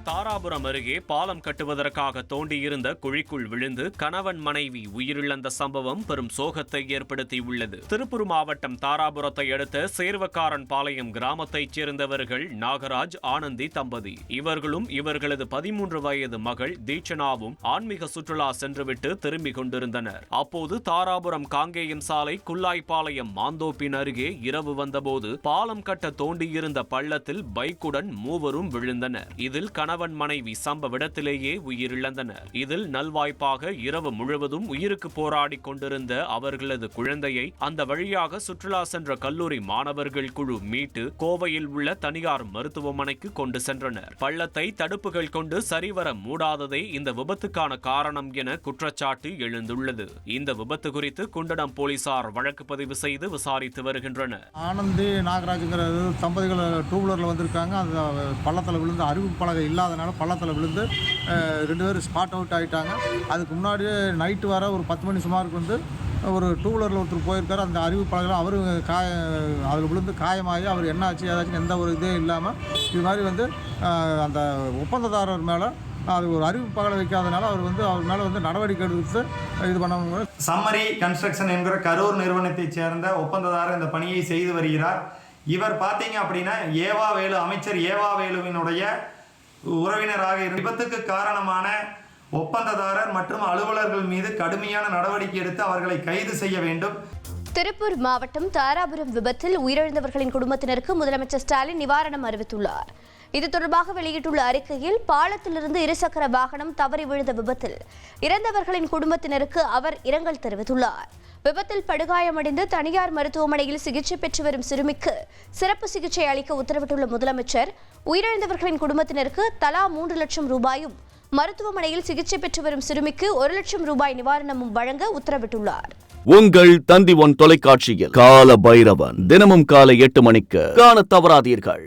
தாராபுரம் அருகே பாலம் கட்டுவதற்காக தோண்டியிருந்த குழிக்குள் விழுந்து கணவன் மனைவி உயிரிழந்த சம்பவம் பெரும் சோகத்தை ஏற்படுத்தியுள்ளது. திருப்பூர் மாவட்டம் தாராபுரத்தை அடுத்த சேர்வக்காரன் பாளையம் கிராமத்தைச் சேர்ந்தவர்கள் நாகராஜ், ஆனந்தி தம்பதி. இவர்களும் இவர்களது 13 வயது மகள் தீட்சணாவும் ஆன்மீக சுற்றுலா சென்றுவிட்டு திரும்பிக் கொண்டிருந்தனர். அப்போது தாராபுரம் காங்கேயம் சாலை குல்லாய்பாளையம் மாந்தோப்பின் அருகே இரவு வந்தபோது பாலம் கட்ட தோண்டியிருந்த பள்ளத்தில் பைக்குடன் மூவரும் விழுந்தனர். இதில் கணவன் மனைவி சம்பவ இடத்திலேயே உயிரிழந்தனர். இதில் நல்வாய்ப்பாக இரவு முழுவதும் உயிருக்கு போராடி கொண்டிருந்த அவர்களது குழந்தையை அந்த வழியாக சுற்றுலா சென்ற கல்லூரி மாணவர்கள் குழு மீட்டு கோவையில் உள்ள தனியார் மருத்துவமனைக்கு கொண்டு சென்றனர். பள்ளத்தை தடுப்புகள் கொண்டு சரிவர மூடாததே இந்த விபத்துக்கான காரணம் என குற்றச்சாட்டு எழுந்துள்ளது. இந்த விபத்து குறித்து குண்டடம் போலீசார் வழக்கு பதிவு செய்து விசாரித்து வருகின்றனர். ஆனந்தி நாகராஜுங்கிற தம்பதிகள் டூ வீலரில் வந்திருக்காங்க. அந்த பள்ளத்தில் விழுந்து அறிவிப்பு பலகை இல்லாதனால பள்ளத்தில் விழுந்து 2 பேரும் ஸ்பாட் அவுட் ஆகிட்டாங்க. அதுக்கு முன்னாடியே நைட்டு வர ஒரு 10 மணி சுமாருக்கு வந்து ஒரு டூ வீலரில் ஒருத்தர் போயிருக்காரு. அந்த அறிவிப்பு பலகையில் அவரு அதில் விழுந்து காயமாகி அவர் என்ன ஆச்சு ஏதாச்சும் எந்த ஒரு இதே இல்லாமல் இது மாதிரி வந்து அந்த ஒப்பந்ததாரர் மேலே அது ஒரு அறிவிப்பு பகலை வைக்காதனால அவர் மேலே வந்து நடவடிக்கை எடுத்து இது பண்ண. சம்மரி கன்ஸ்ட்ரக்ஷன் என்கிற கரூர் நிறுவனத்தைச் சேர்ந்த ஒப்பந்ததாரர் இந்த பணியை செய்து வருகிறார். இவர் பார்த்தீங்க அப்படின்னா அமைச்சர் ஏவாவேலுவினுடைய உறவினராக விபத்துக்கு காரணமான ஒப்பந்ததாரர் மற்றும் அலுவலர்கள் மீது கடுமையான நடவடிக்கை எடுத்து அவர்களை கைது செய்ய வேண்டும். திருப்பூர் மாவட்டம் தாராபுரம் விபத்தில் உயிரிழந்தவர்களின் குடும்பத்தினருக்கு முதலமைச்சர் ஸ்டாலின் நிவாரணம் அறிவித்துள்ளார். இது தொடர்பாக வெளியிட்டுள்ள அறிக்கையில், பாலத்திலிருந்து இருசக்கர வாகனம் தவறி விழுந்த விபத்தில் இறந்தவர்களின் குடும்பத்தினருக்கு அவர் இரங்கல் தெரிவித்துள்ளார். விபத்தில் படுகாயமடைந்து தனியார் மருத்துவமனையில் சிகிச்சை பெற்று வரும் சிறுமிக்கு சிறப்பு சிகிச்சை அளிக்க உத்தரவிட்டுள்ள முதலமைச்சர், உயிரிழந்தவர்களின் குடும்பத்தினருக்கு தலா 3 லட்சம் ரூபாயும், மருத்துவமனையில் சிகிச்சை பெற்று வரும் சிறுமிக்கு 1 லட்சம் ரூபாய் நிவாரணமும் வழங்க உத்தரவிட்டுள்ளார். உங்கள் தந்தி 1 தொலைக்காட்சியில் கால பைரவன் தினமும் காலை 8 மணிக்கு காண தவறாதீர்கள்.